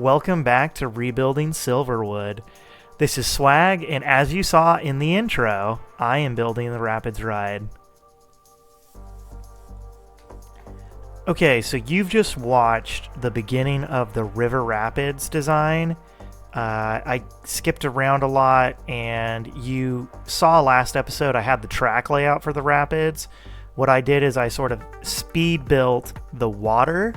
Welcome back to Rebuilding Silverwood. This is Swag, and as you saw in the intro, I am building the Rapids ride. Okay, so you've just watched the beginning of the River Rapids design. I skipped around a lot, and you saw last episode I had the track layout for the Rapids. What I did is I sort of speed built the water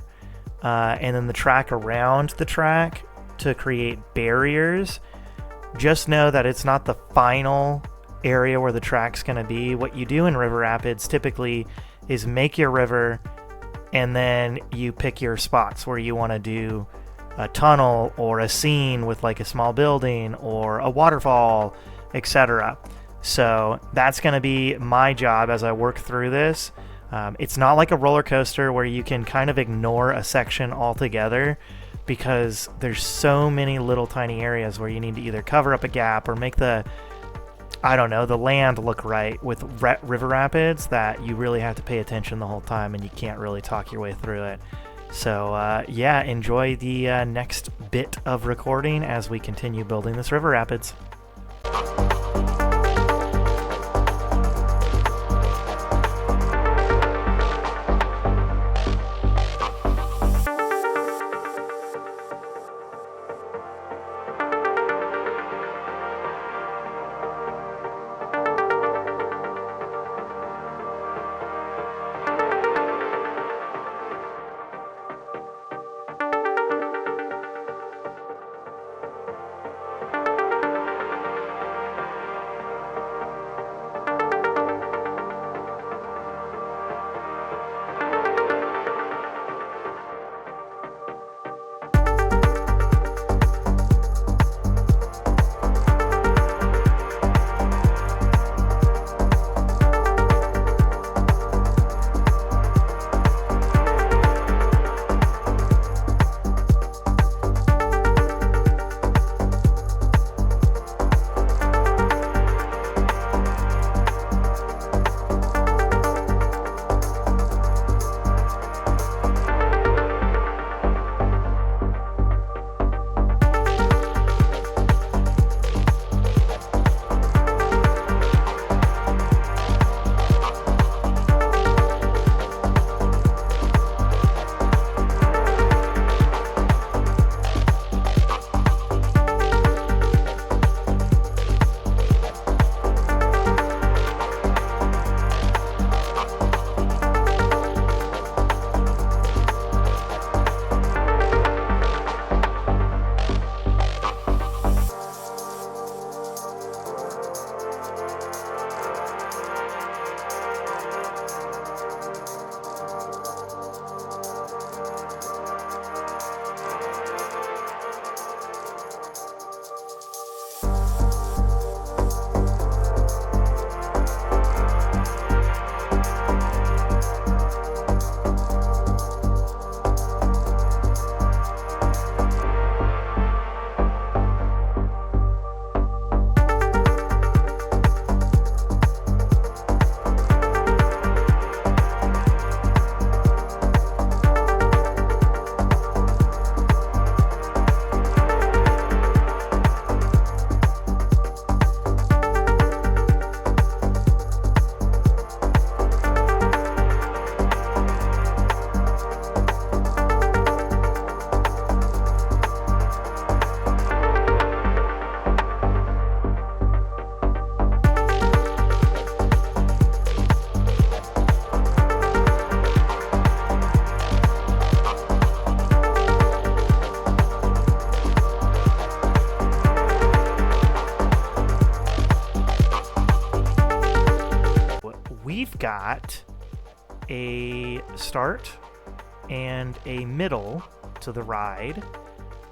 and then the track around the track to create barriers. Just know that it's not the final area where the track's going to be. What you do in River Rapids typically is make your river, and then you pick your spots where you want to do a tunnel or a scene with like a small building or a waterfall, etc. So that's going to be my job as I work through this. It's not like a roller coaster where you can kind of ignore a section altogether, because there's so many little tiny areas where you need to either cover up a gap or make the land look right with River Rapids, that you really have to pay attention the whole time and you can't really talk your way through it. So enjoy the next bit of recording as we continue building this River Rapids. We've got a start and a middle to the ride,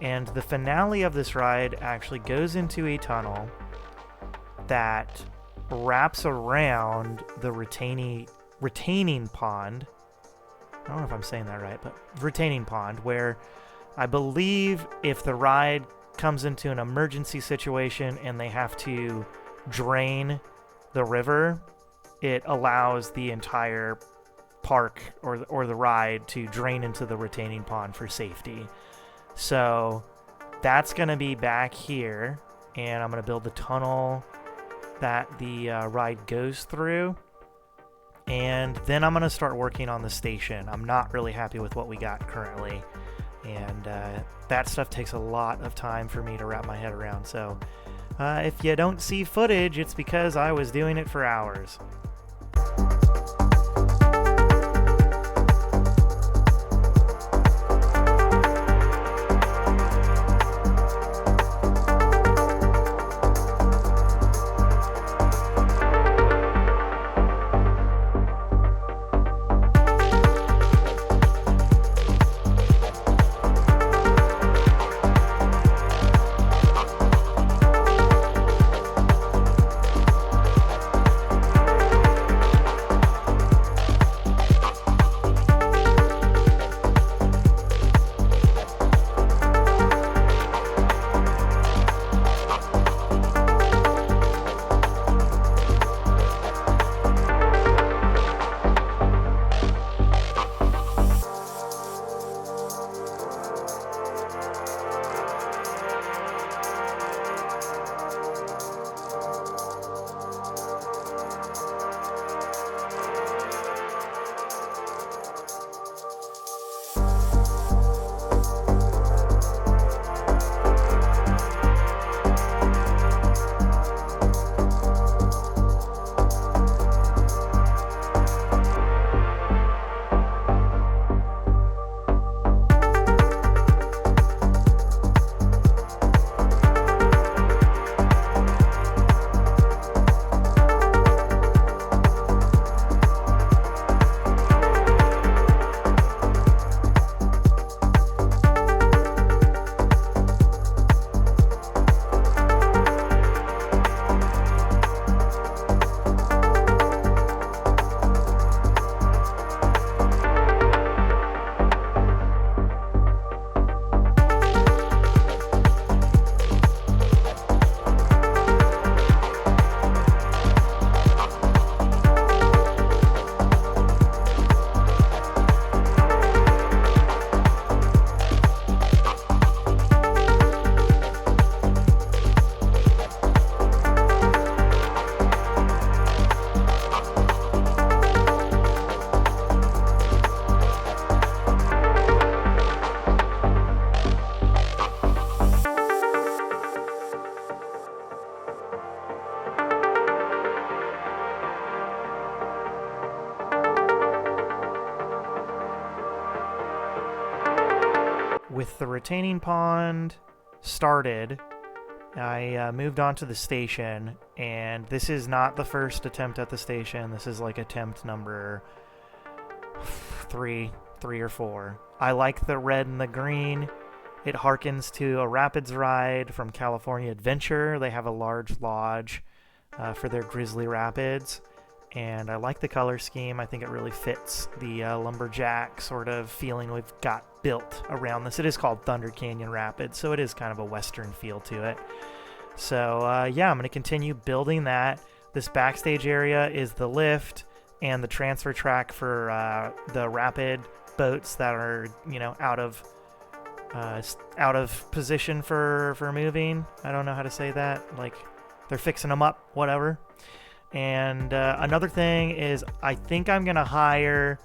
and the finale of this ride actually goes into a tunnel that wraps around the retaining pond. I don't know if I'm saying that right, but retaining pond, where I believe if the ride comes into an emergency situation and they have to drain the river, it allows the entire park or the ride to drain into the retaining pond for safety. So that's going to be back here, and I'm going to build the tunnel that the ride goes through. And then I'm going to start working on the station. I'm not really happy with what we got currently. And that stuff takes a lot of time for me to wrap my head around. So if you don't see footage, it's because I was doing it for hours. With the retaining pond started, I moved on to the station, and this is not the first attempt at the station. This is like attempt number three or four. I like the red and the green. It harkens to a rapids ride from California Adventure. They have a large lodge for their Grizzly Rapids, and I like the color scheme. I think it really fits the lumberjack sort of feeling we've got built around this. It is called Thunder Canyon Rapids, so it is kind of a western feel to it. So yeah, I'm going to continue building that. This backstage area is the lift and the transfer track for the rapid boats that are, you know, out of position for moving. I don't know how to say that. Like, they're fixing them up, whatever. And another thing is, I think I'm gonna hire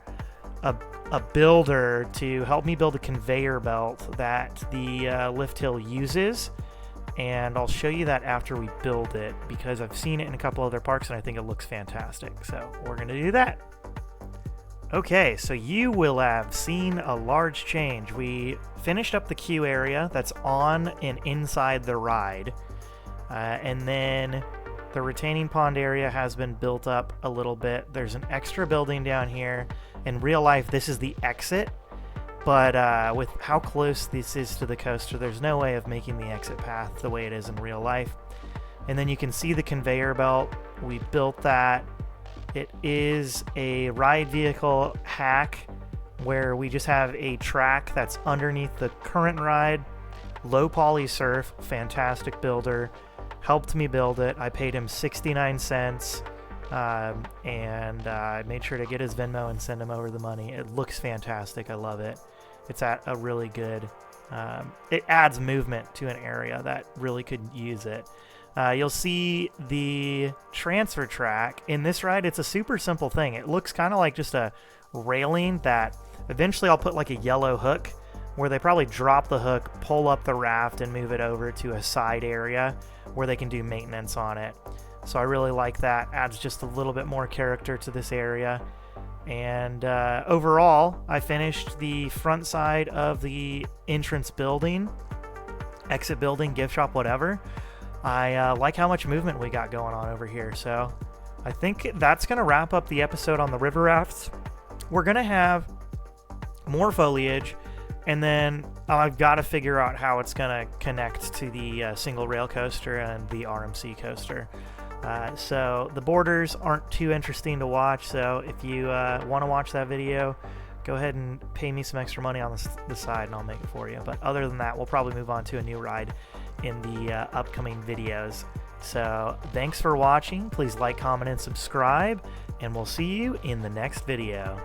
a builder to help me build a conveyor belt that the lift hill uses, and I'll show you that after we build it, because I've seen it in a couple other parks and I think it looks fantastic. So we're gonna do that. Okay, so you will have seen a large change. We finished up the queue area that's on and inside the ride, and then the retaining pond area has been built up a little bit. There's an extra building down here. In real life, this is the exit, but with how close this is to the coaster, there's no way of making the exit path the way it is in real life. And then you can see the conveyor belt. We built that. It is a ride vehicle hack where we just have a track that's underneath the current ride. Low poly surf, fantastic builder. Helped me build it. I paid him 69 cents, and I made sure to get his Venmo and send him over the money. It looks fantastic. I love it. It's at a really good it adds movement to an area that really could use it. You'll see the transfer track. In this ride, it's a super simple thing. It looks kind of like just a railing that eventually I'll put like a yellow hook where they probably drop the hook, pull up the raft, and move it over to a side area where they can do maintenance on it. So I really like that. Adds just a little bit more character to this area. And overall, I finished the front side of the entrance building, exit building, gift shop, whatever. I like how much movement we got going on over here. So I think that's going to wrap up the episode on the river rafts. We're going to have more foliage, and then I've got to figure out how it's going to connect to the single rail coaster and the RMC coaster. So the borders aren't too interesting to watch, so if you want to watch that video, go ahead and pay me some extra money on the side and I'll make it for you. But other than that, we'll probably move on to a new ride in the upcoming videos. So thanks for watching. Please like, comment, and subscribe, and we'll see you in the next video.